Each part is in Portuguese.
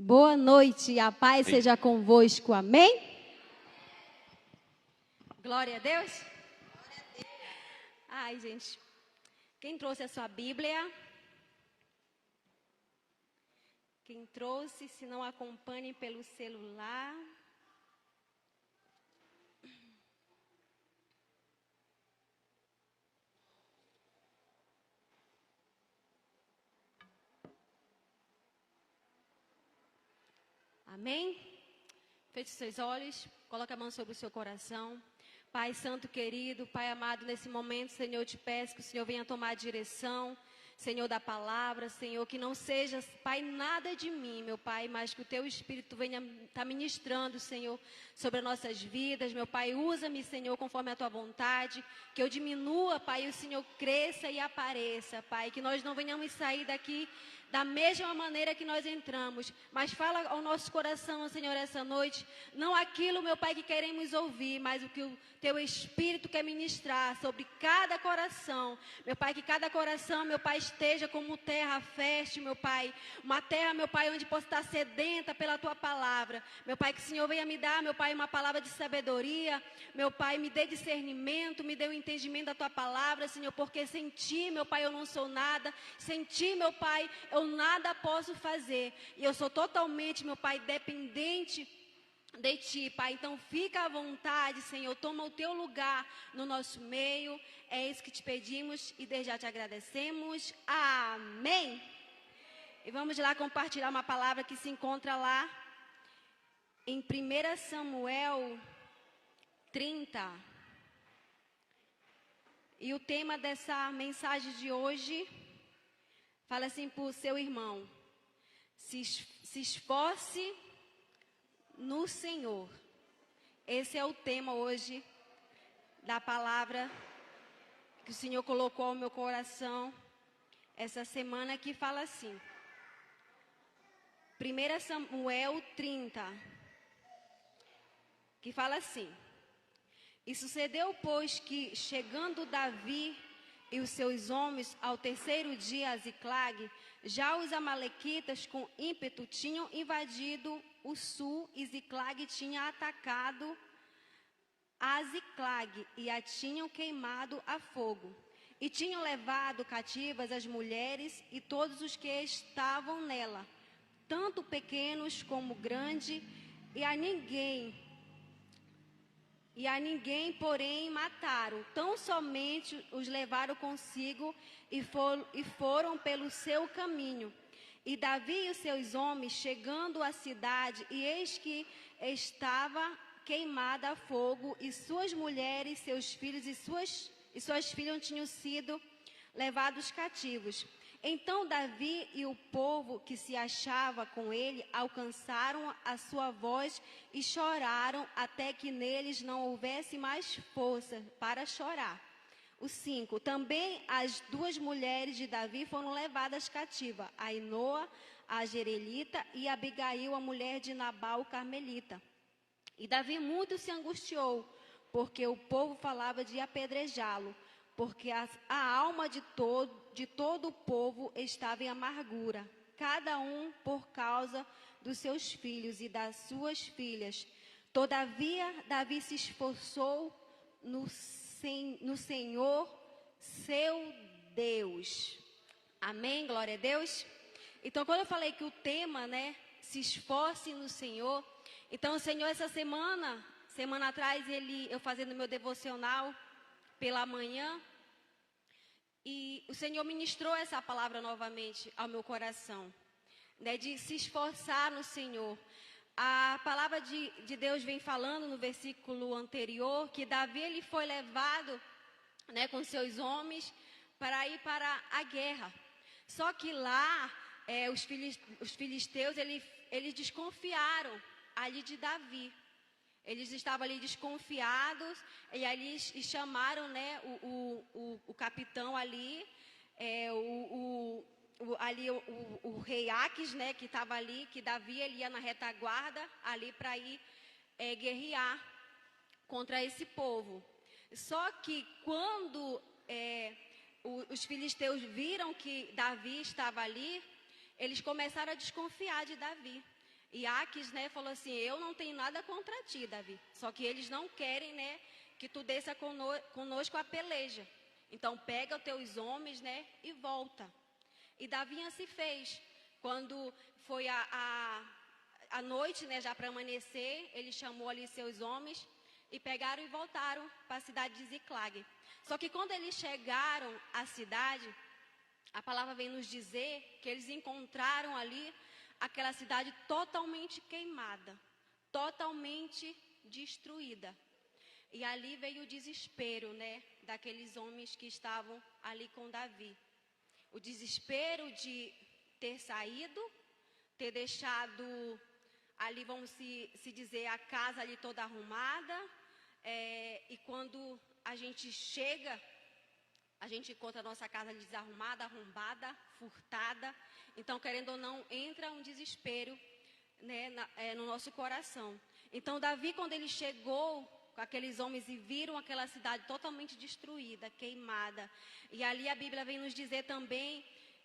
Boa noite, a paz seja convosco, amém? Glória a Deus. Ai, gente, quem trouxe a sua Bíblia? Quem trouxe, se não acompanhe pelo celular. Amém? Feche seus olhos, coloque a mão sobre o seu coração. Pai Santo querido, Pai amado, nesse momento, Senhor, eu te peço que o Senhor venha tomar a direção, Senhor, da palavra, Senhor, que não seja, Pai, nada de mim, meu Pai, mas que o Teu Espírito venha estar ministrando, Senhor, sobre as nossas vidas, meu Pai, usa-me, Senhor, conforme a Tua vontade, que eu diminua, Pai, e o Senhor cresça e apareça, Pai, que nós não venhamos sair daqui da mesma maneira que nós entramos, mas fala ao nosso coração, Senhor, essa noite, não aquilo, meu Pai, que queremos ouvir, mas o que o Teu Espírito quer ministrar sobre cada coração, meu Pai, que cada coração, meu Pai, esteja como terra fértil, meu Pai, uma terra, meu Pai, onde possa estar sedenta pela Tua palavra, meu Pai, que o Senhor venha me dar, meu Pai, uma palavra de sabedoria, meu Pai, me dê discernimento, me dê o entendimento da Tua palavra, Senhor, porque sem Ti, meu Pai, eu não sou nada, sem Ti, meu Pai, eu nada posso fazer, e eu sou totalmente, meu Pai, dependente de Ti, Pai. Então fica à vontade, Senhor, toma o Teu lugar no nosso meio, é isso que te pedimos e desde já te agradecemos, amém. E vamos lá compartilhar uma palavra que se encontra lá em 1 Samuel 30, e o tema dessa mensagem de hoje fala assim para o seu irmão: se esforce no Senhor. Esse é o tema hoje da palavra que o Senhor colocou ao meu coração essa semana, que fala assim, 1 Samuel 30, que fala assim: e sucedeu, pois, que chegando Davi e os seus homens ao terceiro dia a Ziclag, já os amalequitas com ímpeto tinham invadido o sul, e Ziclag tinha atacado a Ziclag e a tinham queimado a fogo. E tinham levado cativas as mulheres e todos os que estavam nela, tanto pequenos como grandes, e a ninguém, porém, mataram, tão somente os levaram consigo e foram pelo seu caminho. E Davi e os seus homens, chegando à cidade, e eis que estava queimada a fogo, e suas mulheres, seus filhos e suas filhas tinham sido levados cativos. Então Davi e o povo que se achava com ele alcançaram a sua voz e choraram até que neles não houvesse mais força para chorar. O 5. Também as duas mulheres de Davi foram levadas cativas, Ainoa, a Jerelita, e Abigail, a mulher de Nabal, o Carmelita. E Davi muito se angustiou, porque o povo falava de apedrejá-lo, porque a alma de todo o povo estava em amargura, cada um por causa dos seus filhos e das suas filhas. Todavia, Davi se esforçou no Senhor, seu Deus. Amém? Glória a Deus. Então, quando eu falei que o tema, se esforce no Senhor, então o Senhor, essa semana atrás, eu fazendo meu devocional pela manhã, e o Senhor ministrou essa palavra novamente ao meu coração, de se esforçar no Senhor. A palavra de Deus vem falando no versículo anterior que Davi ele foi levado, com seus homens para ir para a guerra. Só que lá os filisteus eles desconfiaram ali de Davi. Eles estavam ali desconfiados e ali chamaram, o capitão ali, o rei Aques, que estava ali, que Davi ele ia na retaguarda ali para ir guerrear contra esse povo. Só que quando os filisteus viram que Davi estava ali, eles começaram a desconfiar de Davi. E Aques, né, falou assim, eu não tenho nada contra ti, Davi. Só que eles não querem, né, que tu desça conosco a peleja. Então pega os teus homens, né, e volta. E Davi assim fez. Quando foi a noite, né, já para amanhecer, ele chamou ali seus homens e pegaram e voltaram para a cidade de Ziclag. Só que quando eles chegaram à cidade, a palavra vem nos dizer que eles encontraram ali aquela cidade totalmente queimada, totalmente destruída. E ali veio o desespero, né, daqueles homens que estavam ali com Davi. O desespero de ter saído, ter deixado ali, vamos se dizer, a casa ali toda arrumada. E quando a gente chega, a gente encontra a nossa casa desarrumada, arrombada, furtada. Então, querendo ou não, entra um desespero, né, no nosso coração. Então, Davi, quando ele chegou com aqueles homens e viram aquela cidade totalmente destruída, queimada. E ali a Bíblia vem nos dizer também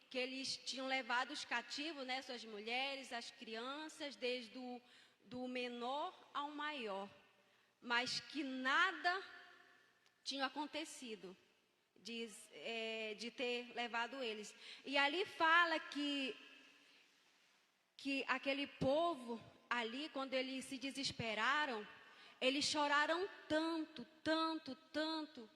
que eles tinham levado os cativos, né, suas mulheres, as crianças, desde do menor ao maior. Mas que nada tinha acontecido de ter levado eles. E ali fala que aquele povo ali, quando eles se desesperaram, eles choraram tanto, tanto, tanto,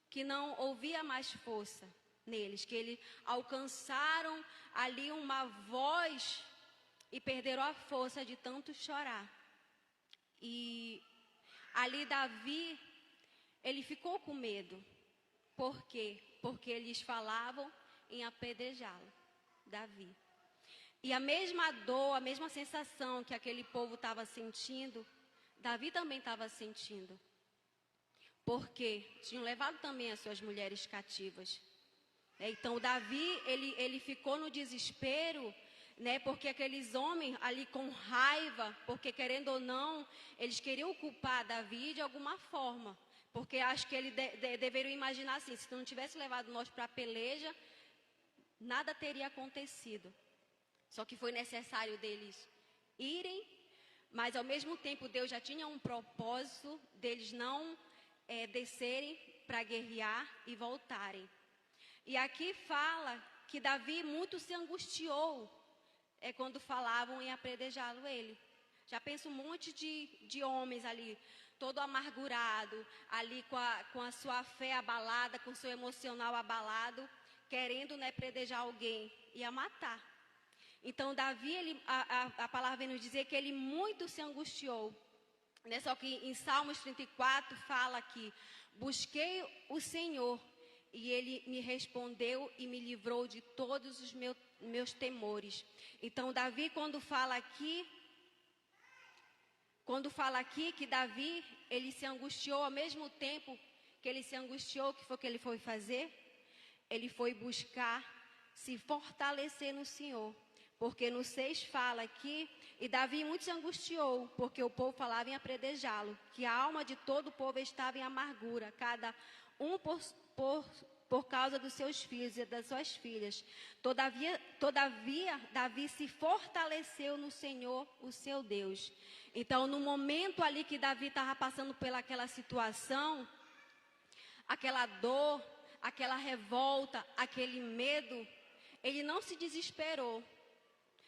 que não ouvia mais força neles, que eles alcançaram ali uma voz e perderam a força de tanto chorar. E ali Davi, ele ficou com medo. Por quê? Porque eles falavam em apedrejá-lo, Davi. E a mesma dor, a mesma sensação que aquele povo estava sentindo, Davi também estava sentindo. Porque tinham levado também as suas mulheres cativas. Então Davi, ele ficou no desespero, né? Porque aqueles homens ali com raiva, porque querendo ou não, eles queriam culpar Davi de alguma forma. Porque acho que eles deveriam imaginar assim, se não tivesse levado nós para a peleja, nada teria acontecido. Só que foi necessário deles irem, mas ao mesmo tempo Deus já tinha um propósito deles não descerem para guerrear e voltarem. E aqui fala que Davi muito se angustiou quando falavam em apedrejá-lo ele. Já pensa um monte de homens ali, todo amargurado, ali com a sua fé abalada, com o seu emocional abalado, querendo, né, apedrejar alguém, ia matar. Então Davi, a palavra vem nos dizer que ele muito se angustiou. Né? Só que em Salmos 34 fala que busquei o Senhor e ele me respondeu e me livrou de todos os meus temores. Então Davi, quando fala aqui que Davi, ele se angustiou ao mesmo tempo que ele se angustiou, que foi o que ele foi fazer? Ele foi buscar se fortalecer no Senhor. Porque no 6 fala aqui, e Davi muito se angustiou, porque o povo falava em apedrejá-lo, que a alma de todo o povo estava em amargura, cada um por causa dos seus filhos e das suas filhas. Todavia, Davi se fortaleceu no Senhor, o seu Deus. Então, no momento ali que Davi estava passando pelaquela situação, aquela dor, aquela revolta, aquele medo, ele não se desesperou.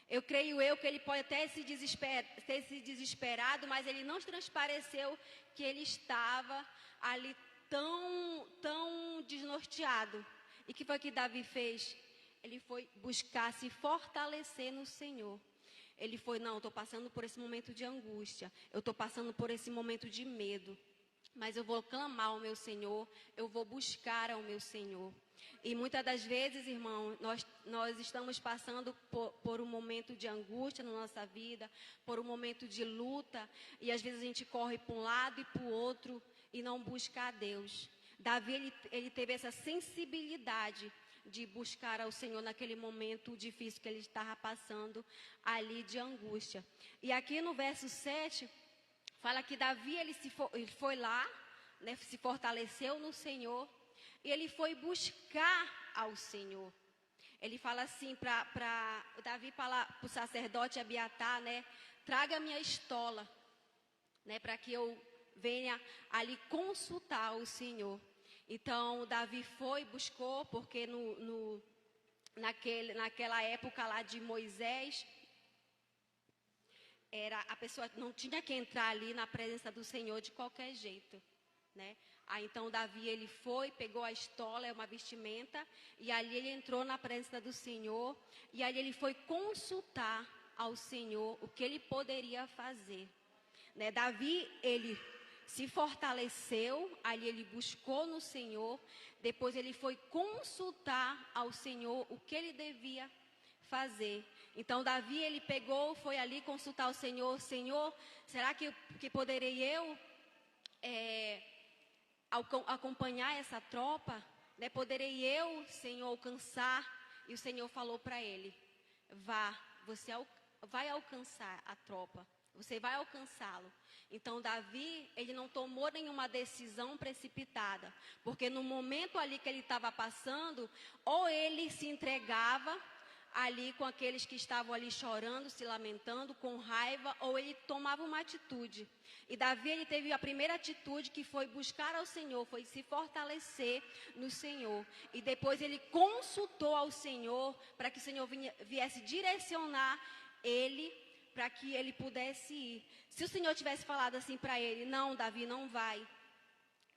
Eu creio que ele pode até ter se desesperado, mas ele não transpareceu que ele estava ali tão desnorteado. E o que foi que Davi fez? Ele foi buscar se fortalecer no Senhor. Ele foi, não, estou passando por esse momento de angústia, eu estou passando por esse momento de medo, mas eu vou clamar ao meu Senhor, eu vou buscar ao meu Senhor. E muitas das vezes, irmão, nós estamos passando por um momento de angústia na nossa vida, por um momento de luta, e às vezes a gente corre para um lado e para o outro e não busca a Deus. Davi, ele teve essa sensibilidade de buscar ao Senhor naquele momento difícil que ele estava passando ali de angústia. E aqui no verso 7, fala que Davi, ele foi lá, né, se fortaleceu no Senhor, e ele foi buscar ao Senhor. Ele fala assim para Davi falar para o sacerdote Abiatar, né? Traga a minha estola, né? Para que eu venha ali consultar o Senhor. Então, Davi foi, buscou, porque naquela época lá de Moisés, a pessoa não tinha que entrar ali na presença do Senhor de qualquer jeito, né? Aí então Davi, ele foi, pegou a estola, é uma vestimenta, e ali ele entrou na presença do Senhor, e ali ele foi consultar ao Senhor o que ele poderia fazer, né? Davi, ele se fortaleceu, ali ele buscou no Senhor, depois ele foi consultar ao Senhor o que ele devia fazer. Então Davi, ele pegou, foi ali consultar o Senhor: Senhor, será que poderei eu acompanhar essa tropa? Né? Poderei eu, Senhor, alcançar? E o Senhor falou para ele: vá, você vai alcançar a tropa, você vai alcançá-lo. Então Davi, ele não tomou nenhuma decisão precipitada, porque no momento ali que ele estava passando, ou ele se entregava ali com aqueles que estavam ali chorando, se lamentando, com raiva, ou ele tomava uma atitude. E Davi, ele teve a primeira atitude, que foi buscar ao Senhor, foi se fortalecer no Senhor. E depois ele consultou ao Senhor, para que o Senhor viesse direcionar ele, para que ele pudesse ir. Se o Senhor tivesse falado assim para ele: não, Davi, não vai,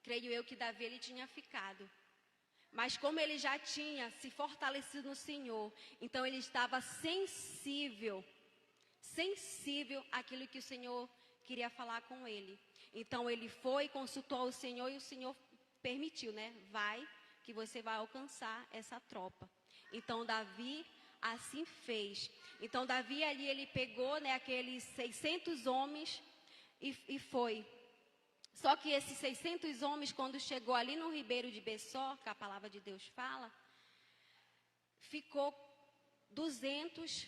creio eu que Davi, ele tinha ficado. Mas como ele já tinha se fortalecido no Senhor, então ele estava sensível àquilo que o Senhor queria falar com ele. Então ele foi, consultou ao Senhor, e o Senhor permitiu, né? Vai, que você vai alcançar essa tropa. Então Davi assim fez. Então Davi ali, ele pegou, né, aqueles 600 homens e foi. Só que esses 600 homens, quando chegou ali no ribeiro de Bessó, que a palavra de Deus fala, ficou 200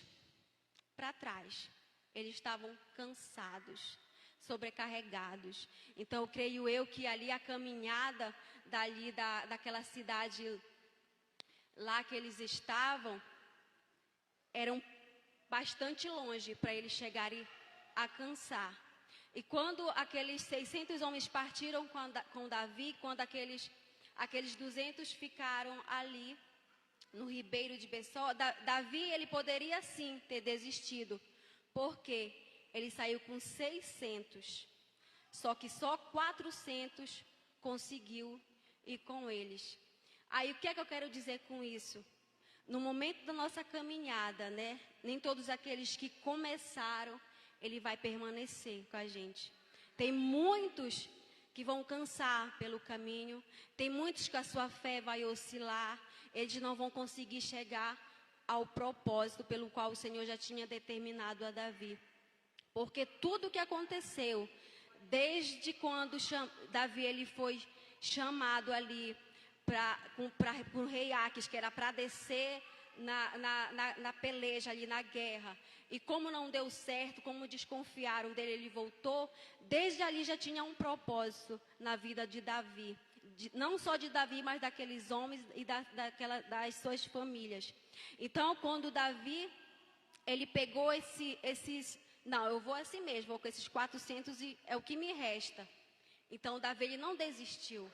para trás. Eles estavam cansados, sobrecarregados. Então, creio eu que ali a caminhada daquela cidade lá que eles estavam, eram bastante longe para eles chegarem a cansar. E quando aqueles 600 homens partiram com Davi, quando aqueles 200 ficaram ali no ribeiro de Bessó, Davi, ele poderia sim ter desistido, porque ele saiu com 600, só que só 400 conseguiu ir com eles. Aí o que é que eu quero dizer com isso? No momento da nossa caminhada, né? Nem todos aqueles que começaram, ele vai permanecer com a gente. Tem muitos que vão cansar pelo caminho. Tem muitos que a sua fé vai oscilar. Eles não vão conseguir chegar ao propósito pelo qual o Senhor já tinha determinado a Davi. Porque tudo que aconteceu, desde quando Davi, ele foi chamado ali para o rei Aques, que era para descer na peleja ali, na guerra, e como não deu certo, como desconfiaram dele, ele voltou. Desde ali já tinha um propósito na vida de Davi, não só de Davi, mas daqueles homens e das suas famílias. Então, quando Davi, ele pegou não, eu vou assim mesmo, vou com esses 400 e é o que me resta. Então Davi, ele não desistiu.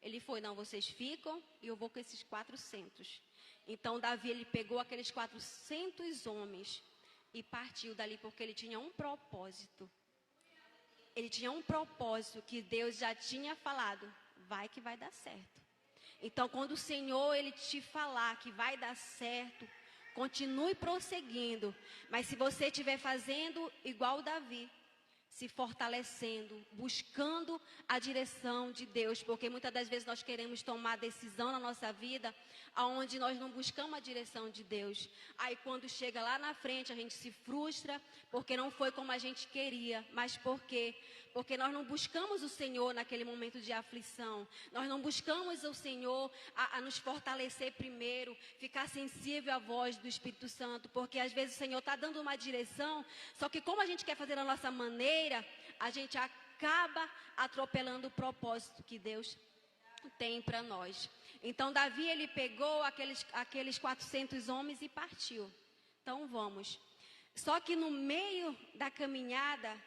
Ele foi: não, vocês ficam e eu vou com esses 400. Então Davi, ele pegou aqueles 400 homens e partiu dali, porque ele tinha um propósito. Ele tinha um propósito que Deus já tinha falado: vai que vai dar certo. Então, quando o Senhor, ele te falar que vai dar certo, continue prosseguindo. Mas se você estiver fazendo igual Davi, se fortalecendo, buscando a direção de Deus, porque muitas das vezes nós queremos tomar decisão na nossa vida, aonde nós não buscamos a direção de Deus. Aí quando chega lá na frente, a gente se frustra, porque não foi como a gente queria. Mas por quê? Porque nós não buscamos o Senhor naquele momento de aflição. Nós não buscamos o Senhor a nos fortalecer primeiro, ficar sensível à voz do Espírito Santo, porque às vezes o Senhor está dando uma direção, só que como a gente quer fazer da nossa maneira, a gente acaba atropelando o propósito que Deus tem para nós. Então Davi, ele pegou aqueles 400 homens e partiu. Então vamos. Só que no meio da caminhada,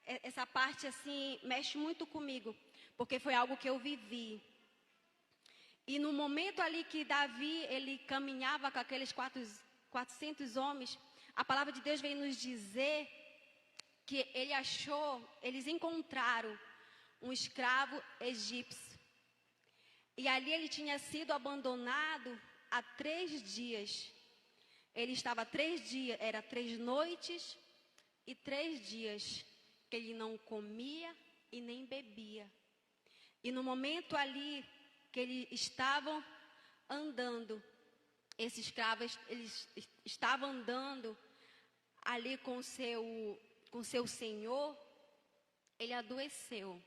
essa parte assim mexe muito comigo, porque foi algo que eu vivi. E no momento ali que Davi, ele caminhava com aqueles 400 homens, a palavra de Deus vem nos dizer que eles encontraram um escravo egípcio. E ali ele tinha sido abandonado há 3 dias. Ele estava 3 dias, era 3 noites e 3 dias que ele não comia e nem bebia. E no momento ali que eles estavam andando, esses escravos, eles estavam andando ali com seu senhor, ele adoeceu.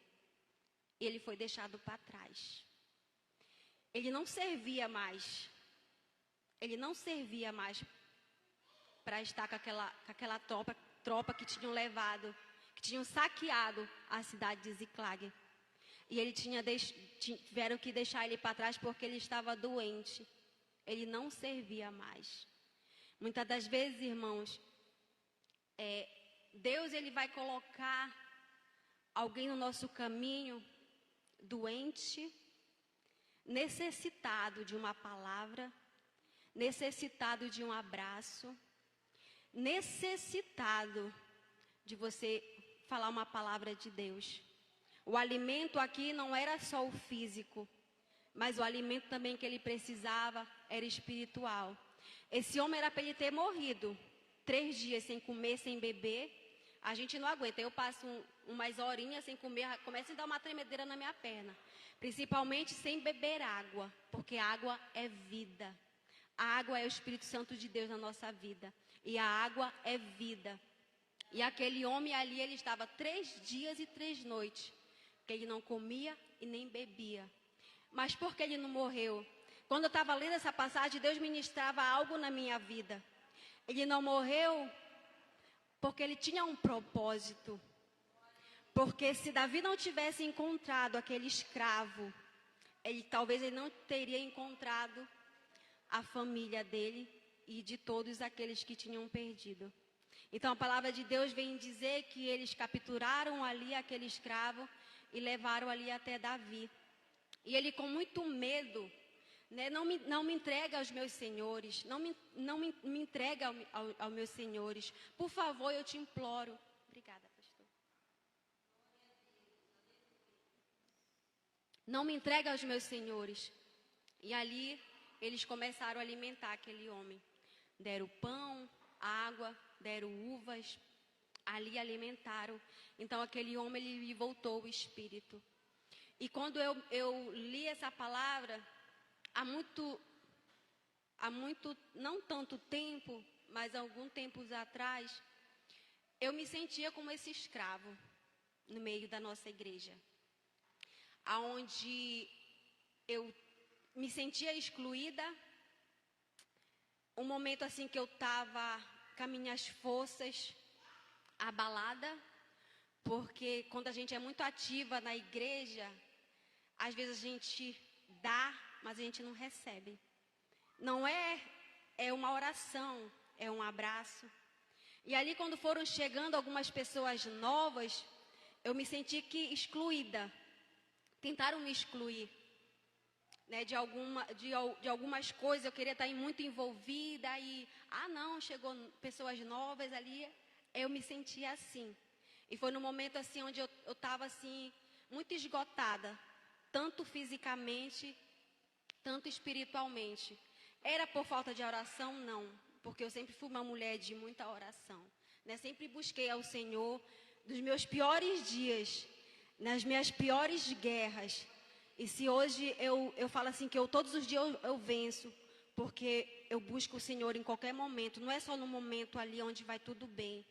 E ele foi deixado para trás. Ele não servia mais. Ele não servia mais para estar com aquela tropa que tinham levado, que tinham saqueado a cidade de Ziclag. E ele tiveram que deixar ele para trás porque ele estava doente. Ele não servia mais. Muitas das vezes, irmãos, Deus, ele vai colocar alguém no nosso caminho doente, necessitado de uma palavra, necessitado de um abraço, necessitado de você falar uma palavra de Deus. O alimento aqui não era só o físico, mas o alimento também que ele precisava era espiritual. Esse homem era para ele ter morrido 3 dias sem comer, sem beber. A gente não aguenta. Eu passo umas horinhas sem comer, começa a dar uma tremedeira na minha perna. Principalmente sem beber água, porque água é vida. A água é o Espírito Santo de Deus na nossa vida. E a água é vida. E aquele homem ali, ele estava 3 dias e 3 noites, que ele não comia e nem bebia. Mas por que ele não morreu? Quando eu estava lendo essa passagem, Deus ministrava algo na minha vida. Ele não morreu porque ele tinha um propósito. Porque se Davi não tivesse encontrado aquele escravo, talvez ele não teria encontrado a família dele e de todos aqueles que tinham perdido. Então a palavra de Deus vem dizer que eles capturaram ali aquele escravo e levaram ali até Davi. E ele, com muito medo, né, não me entrega aos meus senhores, não me entrega aos meus senhores. Por favor, eu te imploro. Obrigada, pastor. Não me entrega aos meus senhores. E ali eles começaram a alimentar aquele homem. Deram pão, água, deram uvas, ali alimentaram. Então aquele homem, ele voltou o espírito. E quando eu li essa palavra, há muito, não tanto tempo, mas alguns tempos atrás, eu me sentia como esse escravo no meio da nossa igreja, aonde eu me sentia excluída. Um momento assim que eu estava com as minhas forças abalada, porque quando a gente é muito ativa na igreja, às vezes a gente dá, mas a gente não recebe. Não é uma oração, é um abraço. E ali, quando foram chegando algumas pessoas novas, eu me senti excluída. Tentaram me excluir, né, de algumas coisas. Eu queria estar muito envolvida e, não, chegou pessoas novas ali. Eu me sentia assim. E foi no momento assim onde eu estava assim muito esgotada, tanto fisicamente, tanto espiritualmente. Era por falta de oração? Não, porque eu sempre fui uma mulher de muita oração, né? Sempre busquei ao Senhor dos meus piores dias, nas minhas piores guerras. E se hoje eu falo assim que todos os dias eu venço, porque eu busco o Senhor em qualquer momento. Não é só no momento ali onde vai tudo bem.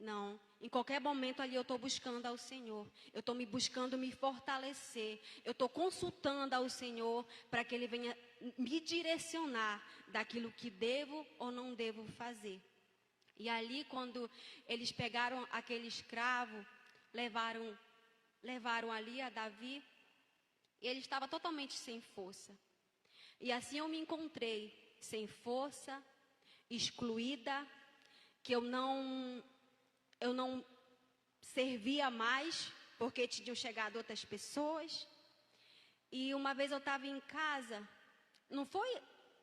Não, em qualquer momento ali eu estou buscando ao Senhor. Eu estou me buscando me fortalecer. Eu estou consultando ao Senhor para que Ele venha me direcionar daquilo que devo ou não devo fazer. E ali, quando eles pegaram aquele escravo, levaram ali a Davi, e ele estava totalmente sem força. E assim eu me encontrei sem força, excluída, que eu não servia mais, porque tinham chegado outras pessoas. E uma vez eu estava em casa, não foi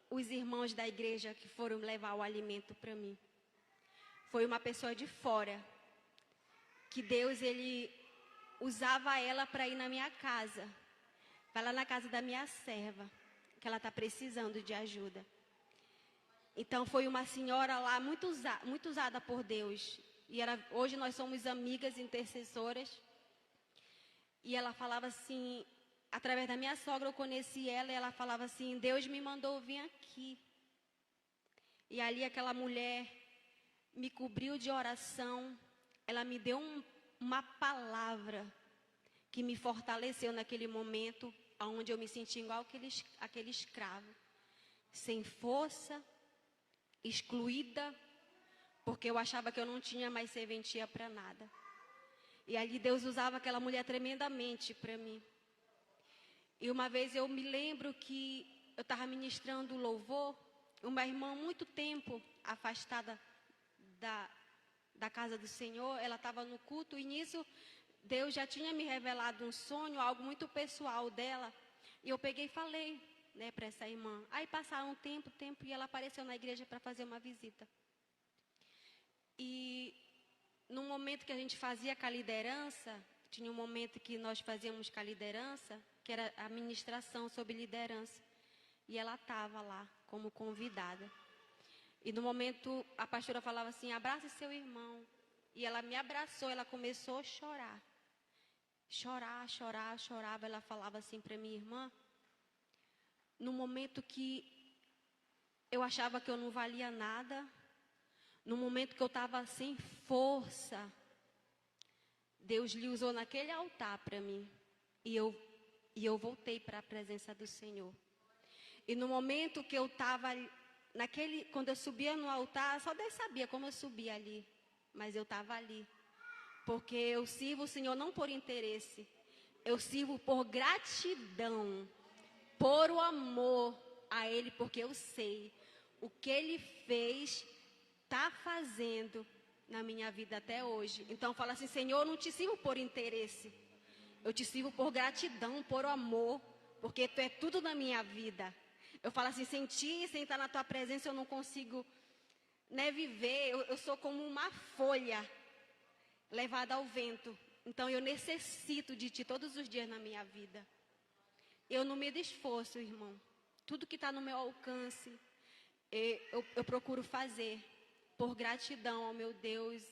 os irmãos da igreja que foram levar o alimento para mim. Foi uma pessoa de fora, que Deus, ele usava ela para ir na minha casa. Vai lá na casa da minha serva, que ela está precisando de ajuda. Então foi uma senhora lá muito usada por Deus. E hoje nós somos amigas intercessoras. E ela falava assim, através da minha sogra eu conheci ela, e ela falava assim: Deus me mandou vir aqui. E ali aquela mulher me cobriu de oração. Ela me deu uma palavra que me fortaleceu naquele momento, onde eu me senti igual aquele escravo, sem força, excluída, porque eu achava que eu não tinha mais serventia para nada. E ali Deus usava aquela mulher tremendamente para mim. E uma vez eu me lembro que eu estava ministrando louvor, uma irmã muito tempo afastada da casa do Senhor, ela estava no culto, e nisso Deus já tinha me revelado um sonho, algo muito pessoal dela. E eu peguei e falei, né, para essa irmã. Aí passaram um tempo, e ela apareceu na igreja para fazer uma visita. E no momento que a gente fazia com a liderança, tinha um momento que nós fazíamos com a liderança, que era a ministração sobre liderança. E ela estava lá como convidada. E no momento a pastora falava assim: abraça seu irmão. E ela me abraçou, ela começou a chorar. Chorava. Ela falava assim para minha irmã, no momento que eu achava que eu não valia nada, no momento que eu estava sem força, Deus lhe usou naquele altar para mim. E eu voltei para a presença do Senhor. E no momento que eu estava quando eu subia no altar, só Deus sabia como eu subia ali, mas eu estava ali. Porque eu sirvo o Senhor não por interesse, eu sirvo por gratidão, por o amor a Ele, porque eu sei o que Ele fez, está fazendo na minha vida até hoje. Então fala assim: Senhor, eu não te sirvo por interesse, eu te sirvo por gratidão, por amor, porque Tu é tudo na minha vida. Eu falo assim: sem Ti, sem estar na Tua presença, eu não consigo, né, viver. Eu sou como uma folha levada ao vento. Então eu necessito de Ti todos os dias na minha vida. Eu não me esforço, irmão. Tudo que está no meu alcance, eu procuro fazer por gratidão ao meu Deus,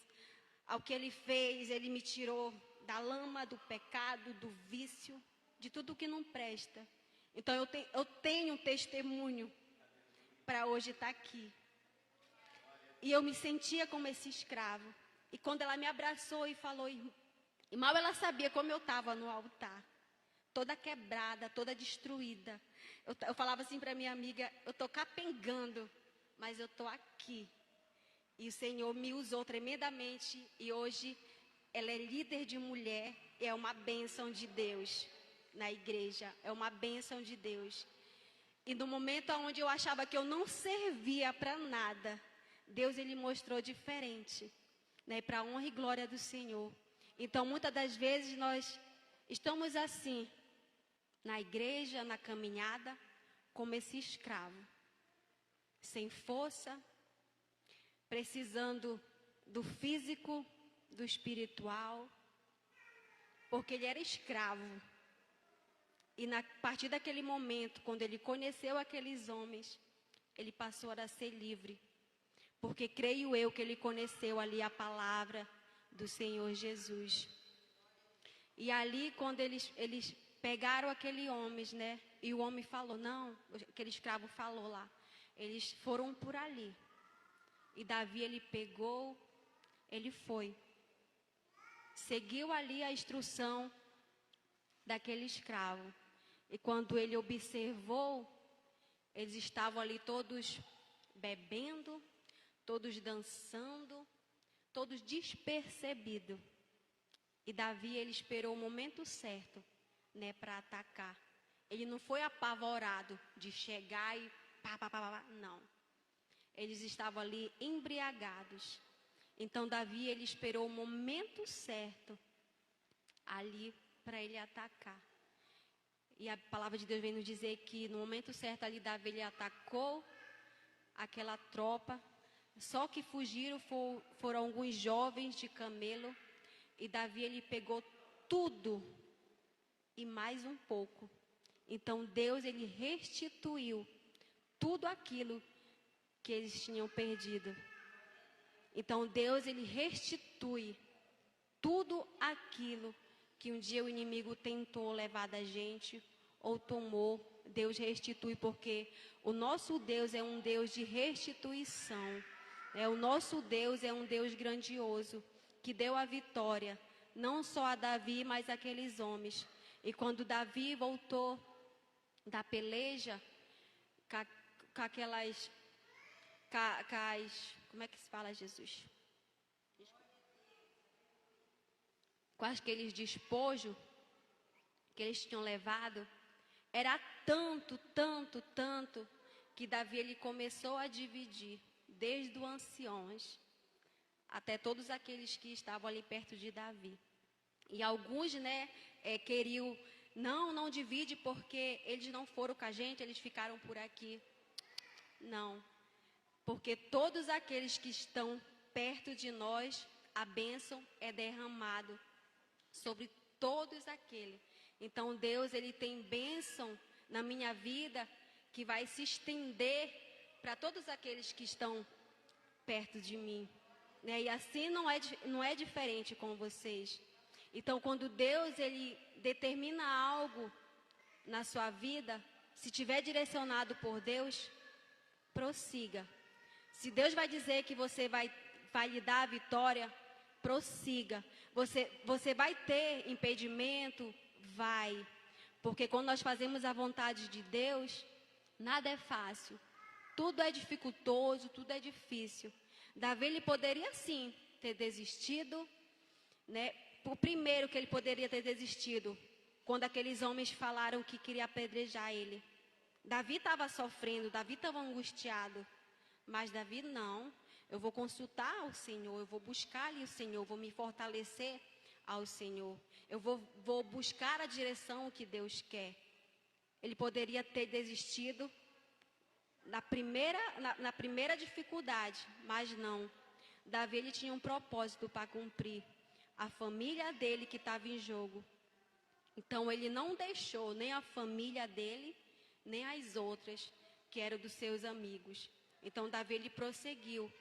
ao que Ele fez. Ele me tirou da lama, do pecado, do vício, de tudo que não presta. Então eu tenho um testemunho para hoje estar aqui. E eu me sentia como esse escravo. E quando ela me abraçou e falou, e mal ela sabia como eu estava no altar, toda quebrada, toda destruída. Eu falava assim para minha amiga: eu estou capengando, mas eu estou aqui. E o Senhor me usou tremendamente. E hoje ela é líder de mulher. É uma bênção de Deus na igreja. É uma bênção de Deus. E no momento onde eu achava que eu não servia para nada, Deus, Ele mostrou diferente, né, para a honra e glória do Senhor. Então, muitas das vezes nós estamos assim, na igreja, na caminhada, como esse escravo, sem força, precisando do físico, do espiritual, porque ele era escravo. E a partir daquele momento, quando ele conheceu aqueles homens, ele passou a ser livre. Porque creio eu que ele conheceu ali a palavra do Senhor Jesus. E ali, quando eles pegaram aquele homem, né? E o homem falou, não, aquele escravo falou lá. Eles foram por ali. E Davi, ele pegou, ele foi. Seguiu ali a instrução daquele escravo. E quando ele observou, eles estavam ali todos bebendo, todos dançando, todos despercebidos. E Davi, ele esperou o momento certo, né, para atacar. Ele não foi apavorado de chegar e pá, pá, pá, pá, não. Eles estavam ali embriagados. Então Davi, ele esperou o momento certo ali para ele atacar. E a palavra de Deus vem nos dizer que no momento certo ali Davi, ele atacou aquela tropa. Só que fugiram foram alguns jovens de camelo. E Davi, ele pegou tudo e mais um pouco. Então Deus, ele restituiu tudo aquilo que eles tinham perdido. Então Deus, ele restitui tudo aquilo que um dia o inimigo tentou levar da gente ou tomou. Deus restitui, porque o nosso Deus é um Deus de restituição. O nosso Deus é um Deus grandioso, que deu a vitória, não só a Davi, mas aqueles homens. E quando Davi voltou da peleja, com aquelas... como é que se fala, Jesus? Com aqueles despojos que eles tinham levado, era tanto, que Davi, ele começou a dividir, desde os anciões até todos aqueles que estavam ali perto de Davi. E alguns, queriam, não divide porque eles não foram com a gente, eles ficaram por aqui. Não, porque todos aqueles que estão perto de nós, a bênção é derramada sobre todos aqueles. Então Deus, ele tem bênção na minha vida que vai se estender para todos aqueles que estão perto de mim. E assim não é diferente com vocês. Então quando Deus, ele determina algo na sua vida, se tiver direcionado por Deus, prossiga. Se Deus vai dizer que você vai lhe dar a vitória, prossiga. Você vai ter impedimento? Vai. Porque quando nós fazemos a vontade de Deus, nada é fácil. Tudo é dificultoso, tudo é difícil. Davi, ele poderia sim ter desistido, O primeiro que ele poderia ter desistido, quando aqueles homens falaram que queria apedrejar ele. Davi estava sofrendo, Davi estava angustiado. Mas Davi, não, eu vou consultar o Senhor, eu vou buscar ali o Senhor, vou me fortalecer ao Senhor. Eu vou buscar a direção que Deus quer. Ele poderia ter desistido na primeira dificuldade, mas não. Davi, ele tinha um propósito para cumprir. A família dele que estava em jogo. Então ele não deixou nem a família dele, nem as outras que eram dos seus amigos. Então Davi, ele prosseguiu.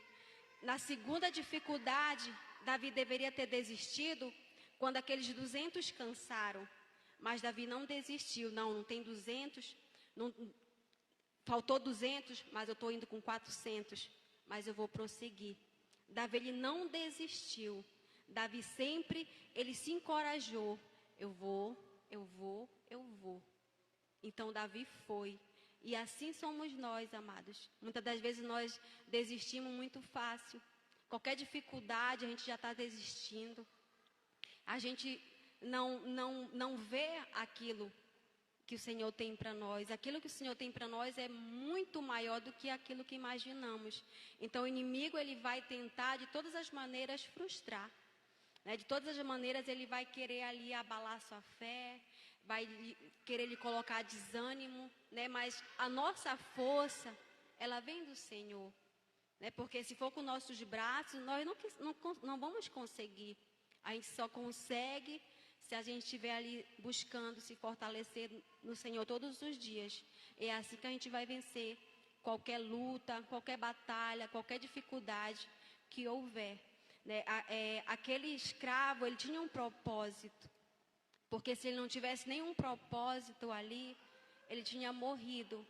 Na segunda dificuldade, Davi deveria ter desistido quando aqueles 200 cansaram. Mas Davi não desistiu. Não tem 200, faltou 200, mas eu estou indo com 400. Mas eu vou prosseguir. Davi, ele não desistiu. Davi sempre, ele se encorajou. Eu vou. Então Davi foi. E assim somos nós, amados. Muitas das vezes nós desistimos muito fácil. Qualquer dificuldade, a gente já está desistindo. A gente não vê aquilo que o Senhor tem para nós. Aquilo que o Senhor tem para nós é muito maior do que aquilo que imaginamos. Então o inimigo, ele vai tentar de todas as maneiras frustrar. De todas as maneiras ele vai querer ali abalar sua fé, vai querer lhe colocar desânimo, mas a nossa força, ela vem do Senhor, porque se for com nossos braços, nós não vamos conseguir. A gente só consegue se a gente estiver ali buscando se fortalecer no Senhor todos os dias. É assim que a gente vai vencer qualquer luta, qualquer batalha, qualquer dificuldade que houver. Aquele escravo, ele tinha um propósito, porque se ele não tivesse nenhum propósito ali, ele tinha morrido,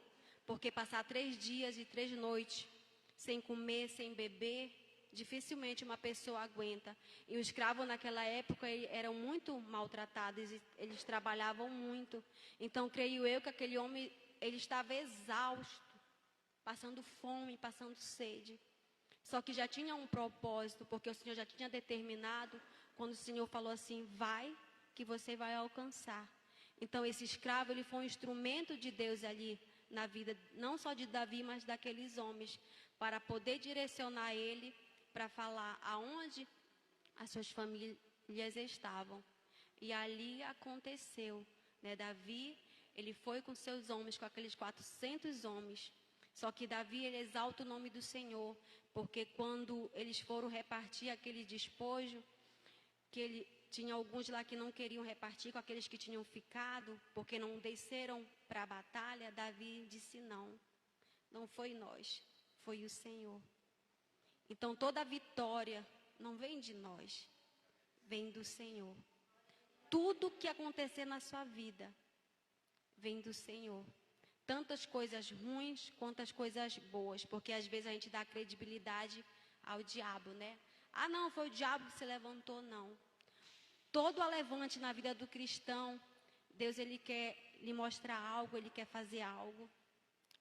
porque passar 3 dias e 3 noites sem comer, sem beber, dificilmente uma pessoa aguenta. E os escravos naquela época eram muito maltratados, eles trabalhavam muito. Então creio eu que aquele homem, ele estava exausto, passando fome, passando sede. Só que já tinha um propósito, porque o Senhor já tinha determinado, quando o Senhor falou assim, vai, que você vai alcançar. Então esse escravo, ele foi um instrumento de Deus ali na vida, não só de Davi, mas daqueles homens, para poder direcionar ele para falar aonde as suas famílias estavam. E ali aconteceu, né? Davi, ele foi com seus homens, com aqueles 400 homens. Só que Davi, ele exalta o nome do Senhor, porque quando eles foram repartir aquele despojo, que ele tinha alguns lá que não queriam repartir com aqueles que tinham ficado, porque não desceram para a batalha, Davi disse não, não foi nós, foi o Senhor. Então toda vitória não vem de nós, vem do Senhor. Tudo que acontecer na sua vida vem do Senhor. Tantas coisas ruins quanto as coisas boas, porque às vezes a gente dá credibilidade ao diabo, né? Ah, não, foi o diabo que se levantou, não. Todo alevante na vida do cristão, Deus, ele quer lhe mostrar algo, ele quer fazer algo,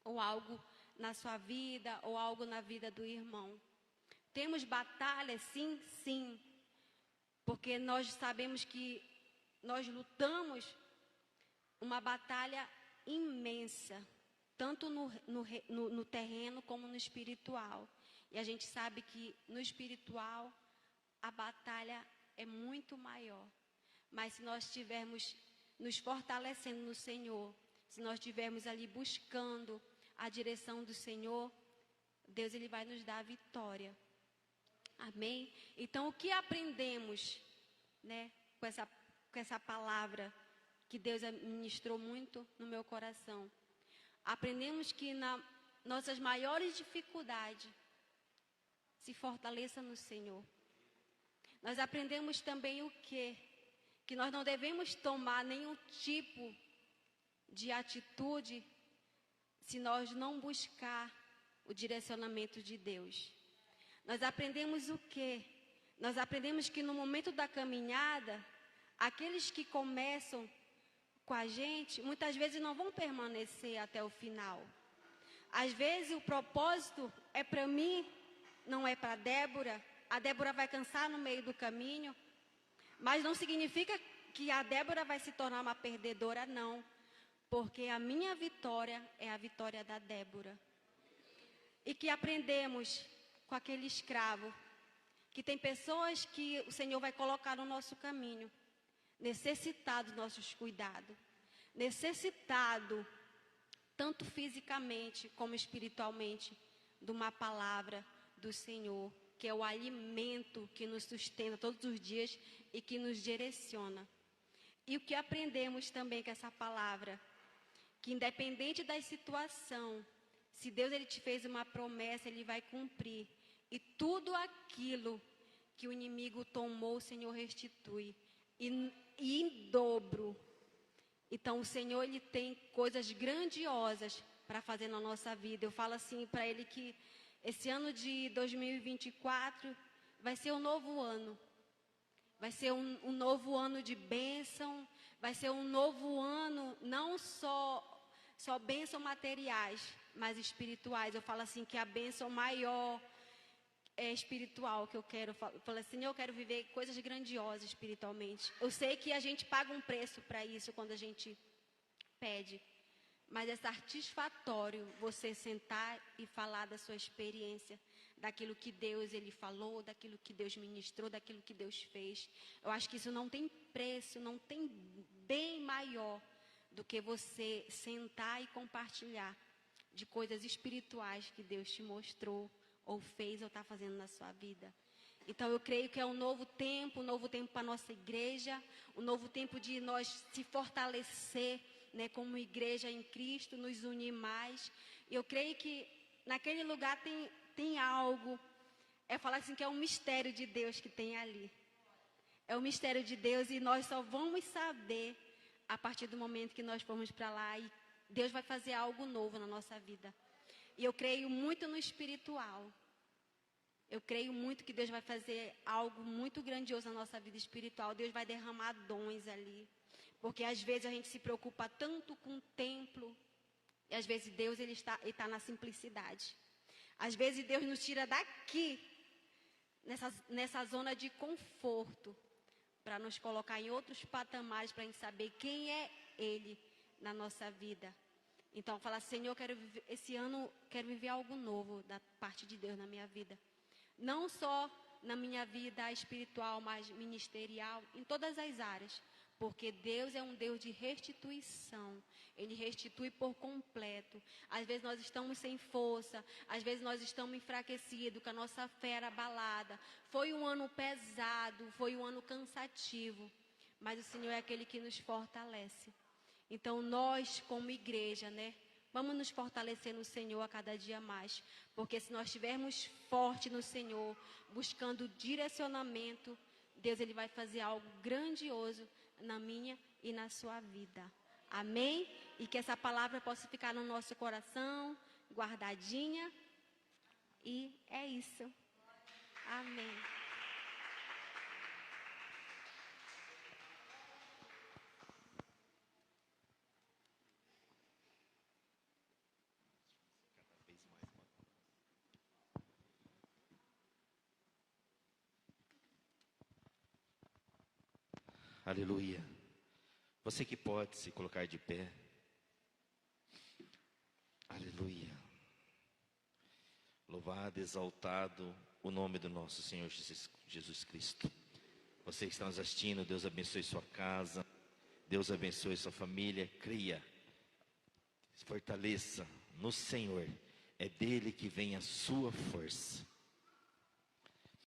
ou algo na sua vida, ou algo na vida do irmão. Temos batalhas, sim, sim, porque nós sabemos que nós lutamos uma batalha imensa, tanto no terreno como no espiritual. E a gente sabe que no espiritual a batalha é muito maior. Mas se nós estivermos nos fortalecendo no Senhor, se nós estivermos ali buscando a direção do Senhor, Deus, ele vai nos dar a vitória. Amém? Então, o que aprendemos, né, com essa palavra que Deus ministrou muito no meu coração? Aprendemos que nas nossas maiores dificuldades, se fortaleça no Senhor. Nós aprendemos também o quê? Que nós não devemos tomar nenhum tipo de atitude se nós não buscar o direcionamento de Deus. Nós aprendemos o quê? Nós aprendemos que no momento da caminhada, aqueles que começam com a gente, muitas vezes não vão permanecer até o final. Às vezes o propósito é para mim, não é para Débora. A Débora vai cansar no meio do caminho, mas não significa que a Débora vai se tornar uma perdedora, não. Porque a minha vitória é a vitória da Débora. E que aprendemos com aquele escravo, que tem pessoas que o Senhor vai colocar no nosso caminho, necessitado dos nossos cuidados, necessitado, tanto fisicamente como espiritualmente, de uma palavra do Senhor, que é o alimento que nos sustenta todos os dias e que nos direciona. E o que aprendemos também com essa palavra, que independente da situação, se Deus, ele te fez uma promessa, ele vai cumprir. E tudo aquilo que o inimigo tomou, o Senhor restitui. E em dobro. Então o Senhor, ele tem coisas grandiosas para fazer na nossa vida. Eu falo assim para ele que esse ano de 2024 vai ser um novo ano. Vai ser um novo ano de bênção. Vai ser um novo ano, não só bênção materiais, mas espirituais. Eu falo assim que a bênção maior é espiritual que eu quero. Eu falo assim, eu quero viver coisas grandiosas espiritualmente. Eu sei que a gente paga um preço para isso quando a gente pede. Mas é satisfatório você sentar e falar da sua experiência, daquilo que Deus, ele falou, daquilo que Deus ministrou, daquilo que Deus fez. Eu acho que isso não tem preço, não tem bem maior do que você sentar e compartilhar de coisas espirituais que Deus te mostrou, ou fez, ou está fazendo na sua vida. Então eu creio que é um novo tempo para a nossa igreja, um novo tempo de nós se fortalecer, né, como igreja em Cristo, nos unir mais. Eu creio que naquele lugar tem algo, é falar assim que é um mistério de Deus que tem ali. É um mistério de Deus e nós só vamos saber a partir do momento que nós formos para lá e Deus vai fazer algo novo na nossa vida. E eu creio muito no espiritual. Eu creio muito que Deus vai fazer algo muito grandioso na nossa vida espiritual. Deus vai derramar dons ali. Porque às vezes a gente se preocupa tanto com o templo. E às vezes Deus, ele está na simplicidade. Às vezes Deus nos tira daqui, nessa zona de conforto, para nos colocar em outros patamares, para a gente saber quem é Ele na nossa vida. Então, falar, Senhor, esse ano quero viver algo novo da parte de Deus na minha vida. Não só na minha vida espiritual, mas ministerial, em todas as áreas. Porque Deus é um Deus de restituição. Ele restitui por completo. Às vezes nós estamos sem força, às vezes nós estamos enfraquecidos, com a nossa fé era abalada. Foi um ano pesado, foi um ano cansativo. Mas o Senhor é aquele que nos fortalece. Então nós, como igreja, vamos nos fortalecer no Senhor a cada dia mais. Porque se nós estivermos fortes no Senhor, buscando direcionamento, Deus ele vai fazer algo grandioso na minha e na sua vida. Amém? E que essa palavra possa ficar no nosso coração, guardadinha. E é isso. Amém. Aleluia. Você que pode se colocar de pé. Aleluia. Louvado, exaltado o nome do nosso Senhor Jesus Cristo. Você que está nos assistindo, Deus abençoe sua casa, Deus abençoe sua família. Creia, se fortaleça no Senhor. É dele que vem a sua força.